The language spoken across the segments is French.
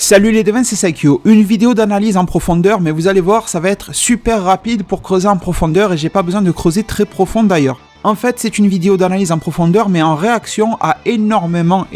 Salut les devins, c'est Saikyo. Une vidéo d'analyse en profondeur, mais vous allez voir, ça va être super rapide pour creuser en profondeur et j'ai pas besoin de creuser très profond d'ailleurs. En fait, c'est une vidéo d'analyse en profondeur, mais en réaction à énormément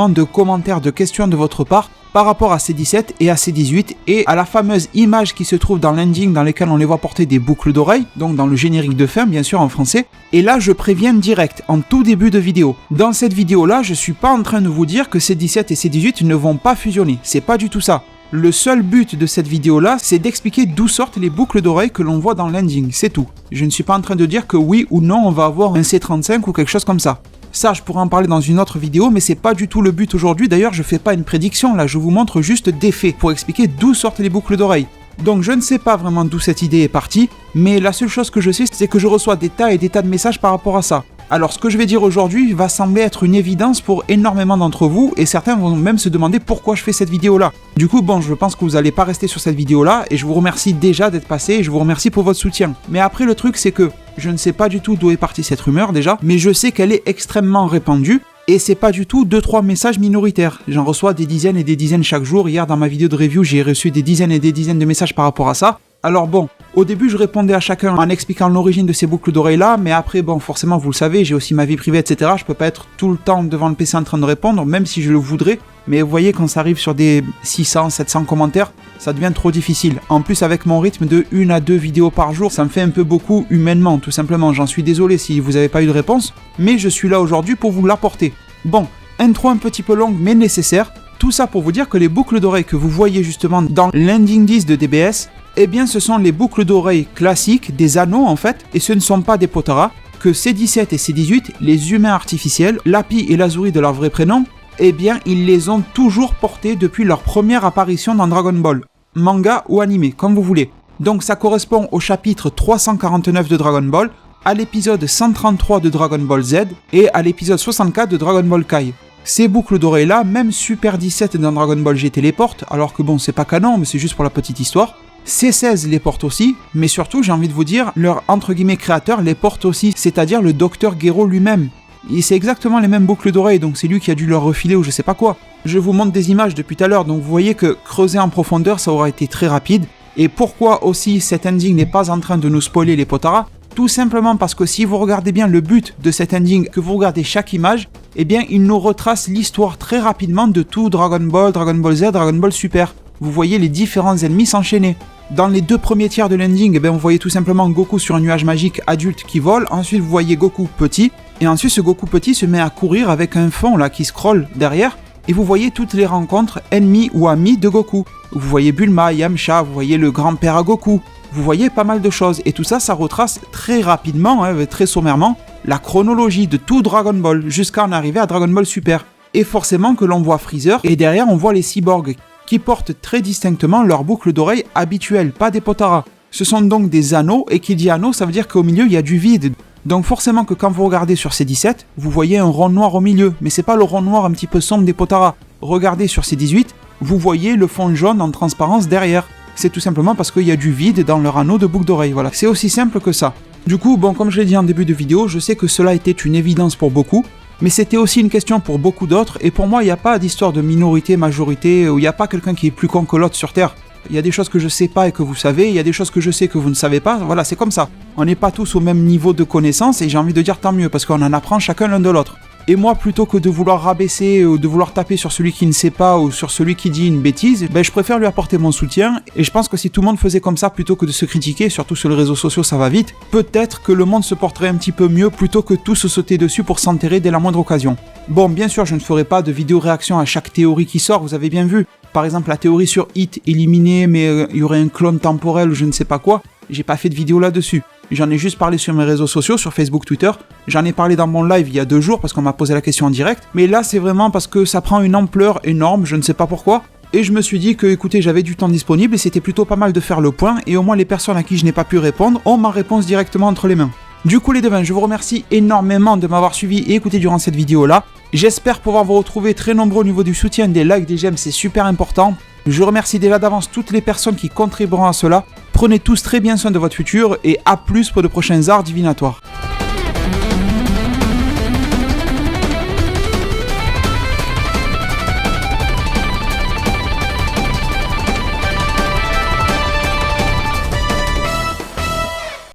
de commentaires, de questions de votre part par rapport à C17 et à C18 et à la fameuse image qui se trouve dans l'ending dans lesquelles on les voit porter des boucles d'oreilles, donc dans le générique de fin bien sûr en français. Et là je préviens direct, en tout début de vidéo. Dans cette vidéo là, je suis pas en train de vous dire que C17 et C18 ne vont pas fusionner, c'est pas du tout ça. Le seul but de cette vidéo là, c'est d'expliquer d'où sortent les boucles d'oreilles que l'on voit dans l'ending, c'est tout. Je ne suis pas en train de dire que oui ou non on va avoir un C35 ou quelque chose comme ça. Ça, je pourrais en parler dans une autre vidéo, mais c'est pas du tout le but aujourd'hui. D'ailleurs, je fais pas une prédiction, là, je vous montre juste des faits pour expliquer d'où sortent les boucles d'oreilles. Donc, je ne sais pas vraiment d'où cette idée est partie, mais la seule chose que je sais, c'est que je reçois des tas et des tas de messages par rapport à ça. Alors, ce que je vais dire aujourd'hui va sembler être une évidence pour énormément d'entre vous, et certains vont même se demander pourquoi je fais cette vidéo-là. Du coup, bon, je pense que vous n'allez pas rester sur cette vidéo-là, et je vous remercie déjà d'être passé, et je vous remercie pour votre soutien. Mais après, le truc, c'est que je ne sais pas du tout d'où est partie cette rumeur déjà, mais je sais qu'elle est extrêmement répandue, et c'est pas du tout 2-3 messages minoritaires. J'en reçois des dizaines et des dizaines chaque jour. Hier, dans ma vidéo de review, j'ai reçu des dizaines et des dizaines de messages par rapport à ça. Alors bon, au début, je répondais à chacun en expliquant l'origine de ces boucles d'oreilles-là, mais après, bon, forcément, vous le savez, j'ai aussi ma vie privée, etc. Je peux pas être tout le temps devant le PC en train de répondre, même si je le voudrais. Mais vous voyez, quand ça arrive sur des 600, 700 commentaires, ça devient trop difficile. En plus, avec mon rythme de 1 à 2 vidéos par jour, ça me fait un peu beaucoup humainement, tout simplement. J'en suis désolé si vous n'avez pas eu de réponse, mais je suis là aujourd'hui pour vous l'apporter. Bon, intro un petit peu longue, mais nécessaire. Tout ça pour vous dire que les boucles d'oreilles que vous voyez justement dans l'ending 10 de DBS, eh bien ce sont les boucles d'oreilles classiques, des anneaux en fait, et ce ne sont pas des Potara, que C17 et C18, les humains artificiels, Lapi et Lazuri de leur vrai prénom, eh bien ils les ont toujours portés depuis leur première apparition dans Dragon Ball, manga ou animé, comme vous voulez. Donc ça correspond au chapitre 349 de Dragon Ball, à l'épisode 133 de Dragon Ball Z et à l'épisode 64 de Dragon Ball Kai. Ces boucles d'oreilles là, même Super 17 dans Dragon Ball GT les porte, alors que bon c'est pas canon mais c'est juste pour la petite histoire. C16 les porte aussi, mais surtout j'ai envie de vous dire, leur entre guillemets créateur les porte aussi, c'est-à-dire le Dr Gero lui-même. Et c'est exactement les mêmes boucles d'oreilles, donc c'est lui qui a dû leur refiler ou je sais pas quoi. Je vous montre des images depuis tout à l'heure, donc vous voyez que creuser en profondeur ça aura été très rapide. Et pourquoi aussi cet ending n'est pas en train de nous spoiler les Potara? Tout simplement parce que si vous regardez bien le but de cet ending, que vous regardez chaque image, eh bien il nous retrace l'histoire très rapidement de tout Dragon Ball, Dragon Ball Z, Dragon Ball Super. Vous voyez les différents ennemis s'enchaîner. Dans les 2 premiers tiers de l'ending, vous voyez tout simplement Goku sur un nuage magique adulte qui vole, ensuite vous voyez Goku petit, et ensuite ce Goku petit se met à courir avec un fond là qui scrolle derrière, et vous voyez toutes les rencontres ennemis ou amis de Goku. Vous voyez Bulma, Yamcha, vous voyez le grand-père à Goku, vous voyez pas mal de choses, et tout ça, ça retrace très rapidement, très sommairement, la chronologie de tout Dragon Ball, jusqu'à en arriver à Dragon Ball Super. Et forcément que l'on voit Freezer, et derrière on voit les cyborgs, qui portent très distinctement leurs boucles d'oreilles habituelles, pas des Potara. Ce sont donc des anneaux, et qui dit anneau, ça veut dire qu'au milieu il y a du vide. Donc forcément que quand vous regardez sur C17, vous voyez un rond noir au milieu, mais c'est pas le rond noir un petit peu sombre des Potara. Regardez sur C18, vous voyez le fond jaune en transparence derrière. C'est tout simplement parce qu'il y a du vide dans leur anneau de boucle d'oreille, voilà. C'est aussi simple que ça. Du coup, bon, comme je l'ai dit en début de vidéo, je sais que cela était une évidence pour beaucoup, mais c'était aussi une question pour beaucoup d'autres, et pour moi, il n'y a pas d'histoire de minorité, majorité, où il n'y a pas quelqu'un qui est plus con que l'autre sur Terre. Il y a des choses que je sais pas et que vous savez, il y a des choses que je sais que vous ne savez pas, voilà, c'est comme ça. On n'est pas tous au même niveau de connaissance, et j'ai envie de dire tant mieux, parce qu'on en apprend chacun l'un de l'autre. Et moi, plutôt que de vouloir rabaisser ou de vouloir taper sur celui qui ne sait pas ou sur celui qui dit une bêtise, je préfère lui apporter mon soutien. Et je pense que si tout le monde faisait comme ça plutôt que de se critiquer, surtout sur les réseaux sociaux ça va vite, peut-être que le monde se porterait un petit peu mieux plutôt que tout se sauter dessus pour s'enterrer dès la moindre occasion. Bon, bien sûr, je ne ferai pas de vidéo réaction à chaque théorie qui sort, vous avez bien vu. Par exemple, la théorie sur Hit éliminé, mais il y aurait un clone temporel ou je ne sais pas quoi. J'ai pas fait de vidéo là-dessus. J'en ai juste parlé sur mes réseaux sociaux, sur Facebook, Twitter. J'en ai parlé dans mon live il y a 2 jours parce qu'on m'a posé la question en direct. Mais là, c'est vraiment parce que ça prend une ampleur énorme, je ne sais pas pourquoi. Et je me suis dit que, écoutez, j'avais du temps disponible et c'était plutôt pas mal de faire le point. Et au moins, les personnes à qui je n'ai pas pu répondre ont ma réponse directement entre les mains. Du coup, les devins, je vous remercie énormément de m'avoir suivi et écouté durant cette vidéo-là. J'espère pouvoir vous retrouver très nombreux au niveau du soutien, des likes, des j'aime, c'est super important. Je remercie déjà d'avance toutes les personnes qui contribueront à cela. Prenez tous très bien soin de votre futur et à plus pour de prochains arts divinatoires.